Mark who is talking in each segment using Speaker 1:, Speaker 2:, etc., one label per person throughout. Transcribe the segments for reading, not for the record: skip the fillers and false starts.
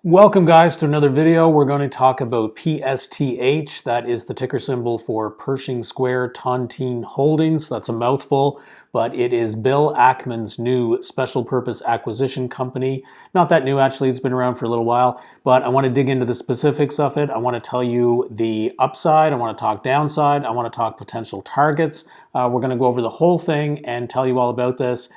Speaker 1: Welcome guys to another video. We're going to talk about PSTH. That is the ticker symbol for Pershing Square Tontine Holdings. That's a mouthful, but it is Bill Ackman's new special purpose acquisition company. Not that new actually, it's been around for a little while, but I want to dig into the specifics of it. I want to tell you the upside, I want to talk downside, I want to talk potential targets. We're going to go over the whole thing and tell you all about this.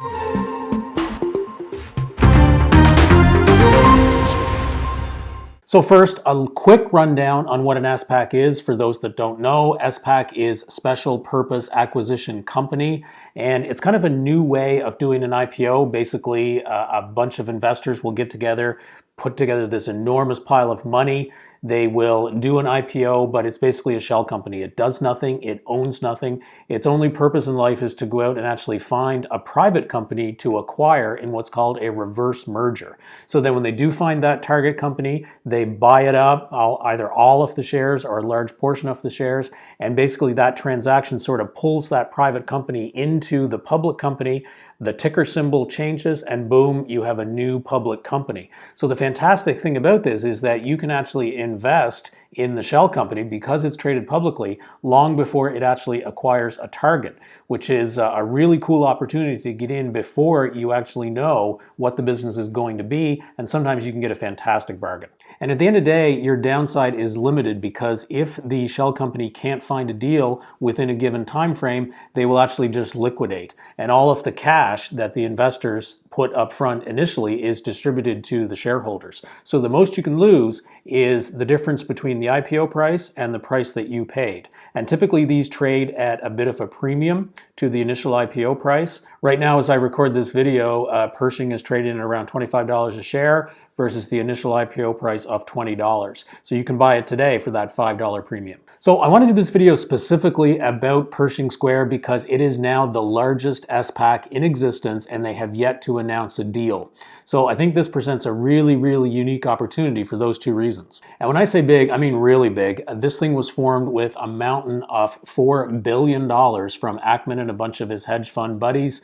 Speaker 1: So first, a quick rundown on what an SPAC is for those that don't know. SPAC is Special Purpose Acquisition Company, and it's kind of a new way of doing an IPO. Basically, a bunch of investors will get together, put together this enormous pile of money. They will do an IPO, but it's basically a shell company. It does nothing, it owns nothing. Its only purpose in life is to go out and actually find a private company to acquire in what's called a reverse merger. So then when they do find that target company, they buy it up, either all of the shares or a large portion of the shares, and basically that transaction sort of pulls that private company into the public company. The ticker symbol changes and boom, you have a new public company. So the fantastic thing about this is that you can actually invest in the shell company because it's traded publicly long before it actually acquires a target, which is a really cool opportunity to get in before you actually know what the business is going to be, and sometimes you can get a fantastic bargain. And at the end of the day, your downside is limited because if the shell company can't find a deal within a given time frame, they will actually just liquidate. And all of the cash that the investors put up front initially is distributed to the shareholders. So the most you can lose is the difference between the IPO price and the price that you paid. And typically these trade at a bit of a premium to the initial IPO price. Right now, as I record this video, Pershing is trading at around $25 a share versus the initial IPO price of $20. So you can buy it today for that $5 premium. So I want to do this video specifically about Pershing Square because it is now the largest SPAC in existence and they have yet to announce a deal. So I think this presents a really, really unique opportunity for those two reasons. And when I say big, I mean really big. This thing was formed with a mountain of $4 billion from Ackman and a bunch of his hedge fund buddies.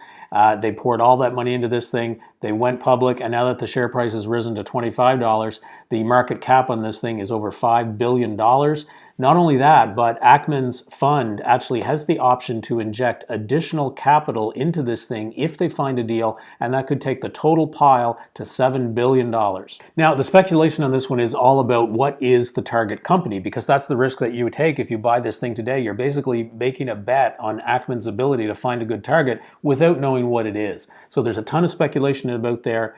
Speaker 1: They poured all that money into this thing. They went public, and now that the share price has risen to $25, the market cap on this thing is over $5 billion. Not only that, but Ackman's fund actually has the option to inject additional capital into this thing if they find a deal, and that could take the total pile to $7 billion. Now, the speculation on this one is all about what is the target company, because that's the risk that you would take if you buy this thing today. You're basically making a bet on Ackman's ability to find a good target without knowing what it is. So there's a ton of speculation out there.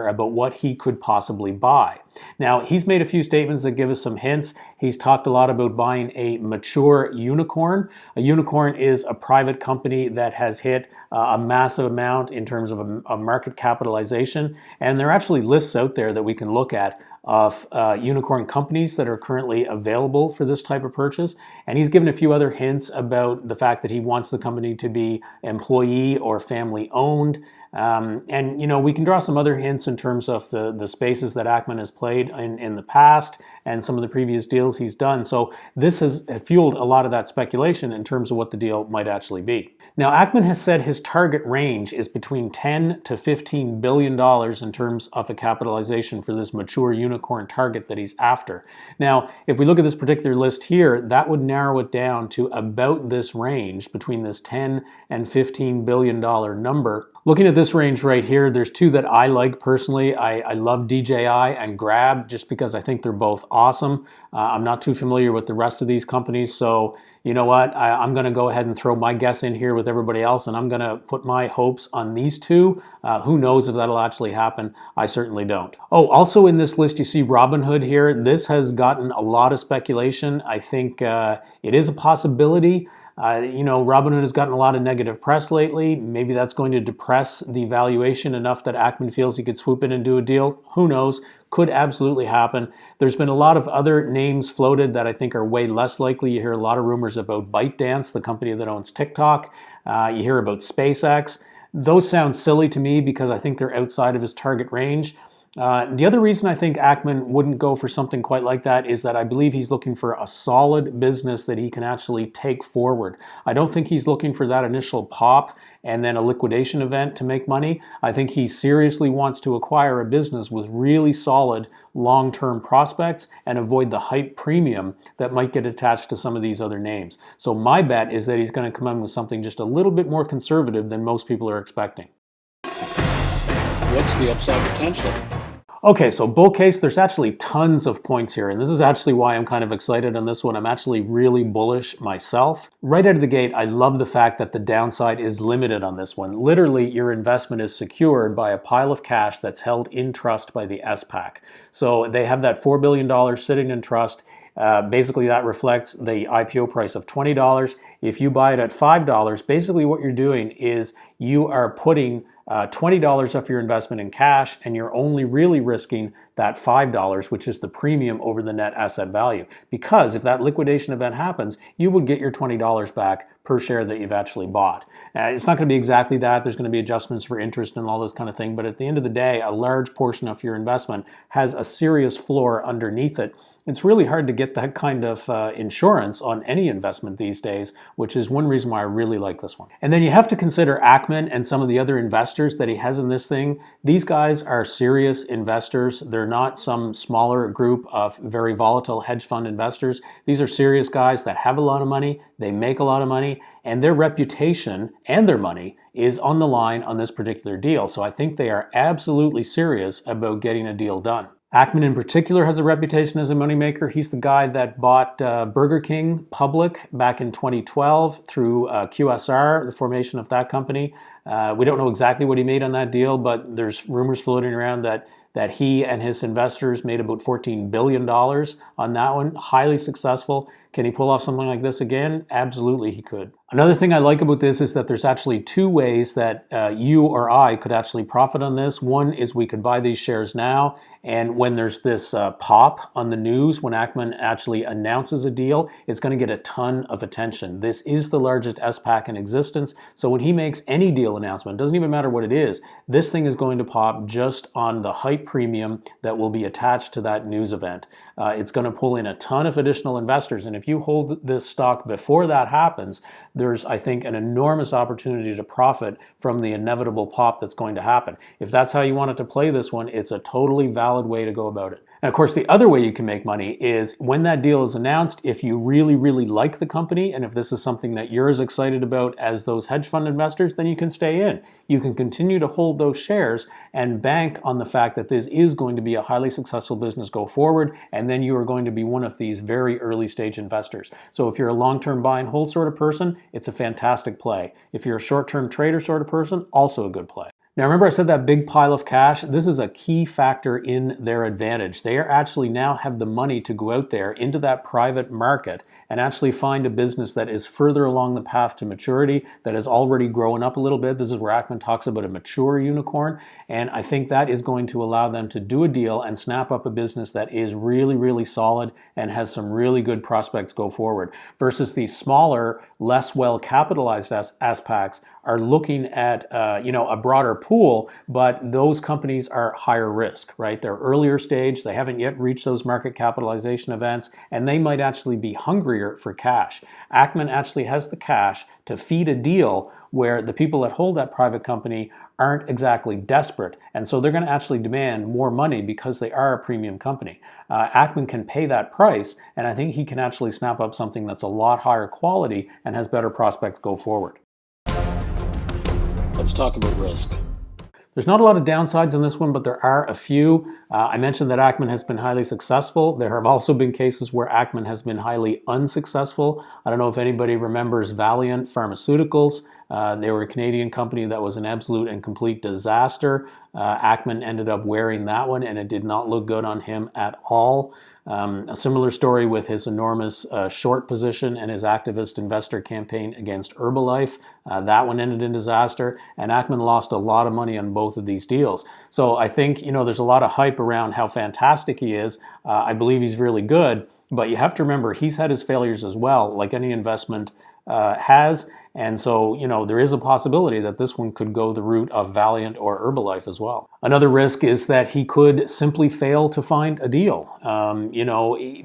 Speaker 1: About what he could possibly buy. Now, he's made a few statements that give us some hints. He's talked a lot about buying a mature unicorn. A unicorn is a private company that has hit a massive amount in terms of a market capitalization. And there are actually lists out there that we can look at of unicorn companies that are currently available for this type of purchase. And he's given a few other hints about the fact that he wants the company to be employee or family owned. And, you know, we can draw some other hints in terms of the spaces that Ackman has played in the past and some of the previous deals he's done. So this has fueled a lot of that speculation in terms of what the deal might actually be. Now, Ackman has said his target range is between $10 to $15 billion in terms of a capitalization for this mature unicorn target that he's after. Now, if we look at this particular list here, that would narrow it down to about this range between this $10 and $15 billion number. Looking at this range right here, there's two that I like personally. I love DJI and Grab just because I think they're both awesome. I'm not too familiar with the rest of these companies, so you know what? I'm going to go ahead and throw my guess in here with everybody else, and I'm going to put my hopes on these two. Who knows if that'll actually happen? I certainly don't. Oh, also in this list, you see Robinhood here. This has gotten a lot of speculation. I think it is a possibility. You know, Robinhood has gotten a lot of negative press lately. Maybe that's going to depress the valuation enough that Ackman feels he could swoop in and do a deal. Who knows? Could absolutely happen. There's been a lot of other names floated that I think are way less likely. You hear a lot of rumors about ByteDance, the company that owns TikTok. You hear about SpaceX. Those sound silly to me because I think they're outside of his target range. The other reason I think Ackman wouldn't go for something quite like that is that I believe he's looking for a solid business that he can actually take forward. I don't think he's looking for that initial pop and then a liquidation event to make money. I think he seriously wants to acquire a business with really solid long-term prospects and avoid the hype premium that might get attached to some of these other names. So my bet is that he's going to come in with something just a little bit more conservative than most people are expecting.
Speaker 2: What's the upside potential?
Speaker 1: Okay, so bull case, there's actually tons of points here, and this is actually why I'm kind of excited on this one. I'm actually really bullish myself. Right out of the gate, I love the fact that the downside is limited on this one. Literally, your investment is secured by a pile of cash that's held in trust by the SPAC. So they have that $4 billion sitting in trust. Basically, that reflects the IPO price of $20. If you buy it at $5, basically what you're doing is you are putting $20 of your investment in cash, and you're only really risking that $5, which is the premium over the net asset value. Because if that liquidation event happens, you would get your $20 back per share that you've actually bought. It's not going to be exactly that. There's going to be adjustments for interest and all this kind of thing. But at the end of the day, a large portion of your investment has a serious floor underneath it. It's really hard to get that kind of insurance on any investment these days, which is one reason why I really like this one. And then you have to consider Ackman and some of the other investors that he has in this thing. These guys are serious investors. They're not some smaller group of very volatile hedge fund investors. These are serious guys that have a lot of money, they make a lot of money, and their reputation and their money is on the line on this particular deal. So I think they are absolutely serious about getting a deal done. Ackman in particular has a reputation as a moneymaker. He's the guy that bought Burger King public back in 2012 through QSR, the formation of that company. We don't know exactly what he made on that deal, but there's rumors floating around that he and his investors made about $14 billion on that one. Highly successful. Can he pull off something like this again? Absolutely he could. Another thing I like about this is that there's actually two ways that you or I could actually profit on this. One is we could buy these shares now, and when there's this pop on the news, when Ackman actually announces a deal, it's going to get a ton of attention. This is the largest SPAC in existence, so when he makes any deal announcement, doesn't even matter what it is, this thing is going to pop just on the hype premium that will be attached to that news event. It's going to pull in a ton of additional investors, and if you hold this stock before that happens, there's, I think, an enormous opportunity to profit from the inevitable pop that's going to happen. If that's how you wanted to play this one, it's a totally valid way to go about it. And of course, the other way you can make money is when that deal is announced, if you really, really like the company, and if this is something that you're as excited about as those hedge fund investors, then you can stay in. You can continue to hold those shares and bank on the fact that this is going to be a highly successful business go forward, and then you are going to be one of these very early stage investors. So if you're a long-term buy and hold sort of person, it's a fantastic play. If you're a short-term trader sort of person, also a good play. Now remember I said that big pile of cash? This is a key factor in their advantage. They are actually now have the money to go out there into that private market and actually find a business that is further along the path to maturity, that has already grown up a little bit. This is where Ackman talks about a mature unicorn, and I think that is going to allow them to do a deal and snap up a business that is really, really solid and has some really good prospects go forward, versus these smaller, less well capitalized SPACs are looking at a broader pool, but those companies are higher risk, right? They're earlier stage, they haven't yet reached those market capitalization events, and they might actually be hungrier for cash. Ackman actually has the cash to feed a deal where the people that hold that private company aren't exactly desperate, and so they're going to actually demand more money because they are a premium company. Ackman can pay that price, and I think he can actually snap up something that's a lot higher quality and has better prospects go forward.
Speaker 2: Let's talk about risk.
Speaker 1: There's not a lot of downsides in this one, but there are a few. I mentioned that Ackman has been highly successful. There have also been cases where Ackman has been highly unsuccessful. I don't know if anybody remembers Valiant Pharmaceuticals. They were a Canadian company that was an absolute and complete disaster. Ackman ended up wearing that one, and it did not look good on him at all. A similar story with his enormous short position and his activist investor campaign against Herbalife. That one ended in disaster, and Ackman lost a lot of money on both of these deals. So I think, there's a lot of hype around how fantastic he is. I believe he's really good, but you have to remember he's had his failures as well, like any investment has, And so, there is a possibility that this one could go the route of Valiant or Herbalife as well. Another risk is that he could simply fail to find a deal.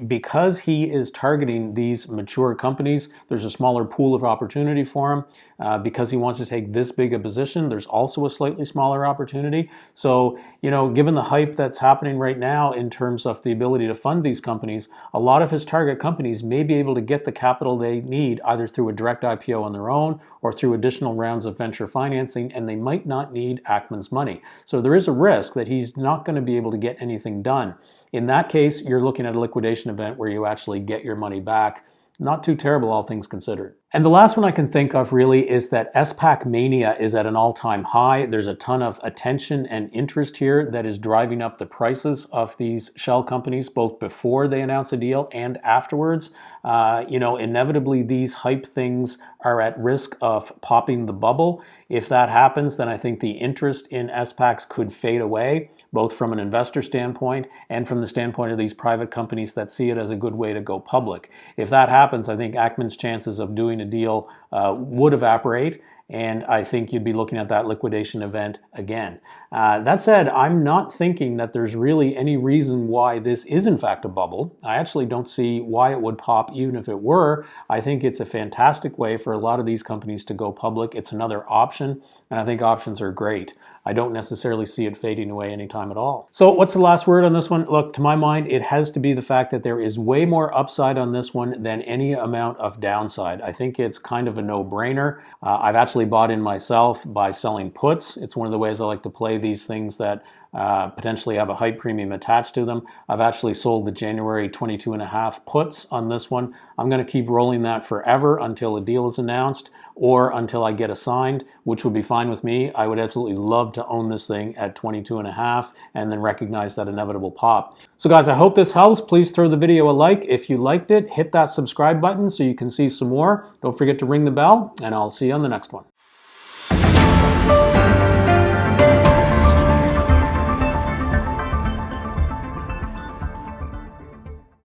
Speaker 1: Because he is targeting these mature companies, there's a smaller pool of opportunity for him. Because he wants to take this big a position, there's also a slightly smaller opportunity. So, given the hype that's happening right now in terms of the ability to fund these companies, a lot of his target companies may be able to get the capital they need either through a direct IPO on their own or through additional rounds of venture financing, and they might not need Ackman's money. So there is a risk that he's not going to be able to get anything done. In that case, you're looking at a liquidation event where you actually get your money back. Not too terrible, all things considered. And the last one I can think of really is that SPAC mania is at an all-time high. There's a ton of attention and interest here that is driving up the prices of these shell companies, both before they announce a deal and afterwards. Inevitably these hype things are at risk of popping the bubble. If that happens, then I think the interest in SPACs could fade away, both from an investor standpoint and from the standpoint of these private companies that see it as a good way to go public. If that happens, I think Ackman's chances of doing a deal would evaporate, and I think you'd be looking at that liquidation event again. That said, I'm not thinking that there's really any reason why this is in fact a bubble. I actually don't see why it would pop even if it were. I think it's a fantastic way for a lot of these companies to go public. It's another option, and I think options are great. I don't necessarily see it fading away anytime at all. So what's the last word on this one? Look, to my mind, it has to be the fact that there is way more upside on this one than any amount of downside. I think it's kind of a no-brainer. I've actually bought in myself by selling puts. It's one of the ways I like to play these things that potentially have a hype premium attached to them. I've actually sold the January 22.5 puts on this one. I'm going to keep rolling that forever until a deal is announced or until I get assigned, which would be fine with me. I would absolutely love to own this thing at 22.5 and then recognize that inevitable pop. So guys, I hope this helps. Please throw the video a like if you liked it. Hit that subscribe button so you can see some more. Don't forget to ring the bell, and I'll see you on the next one.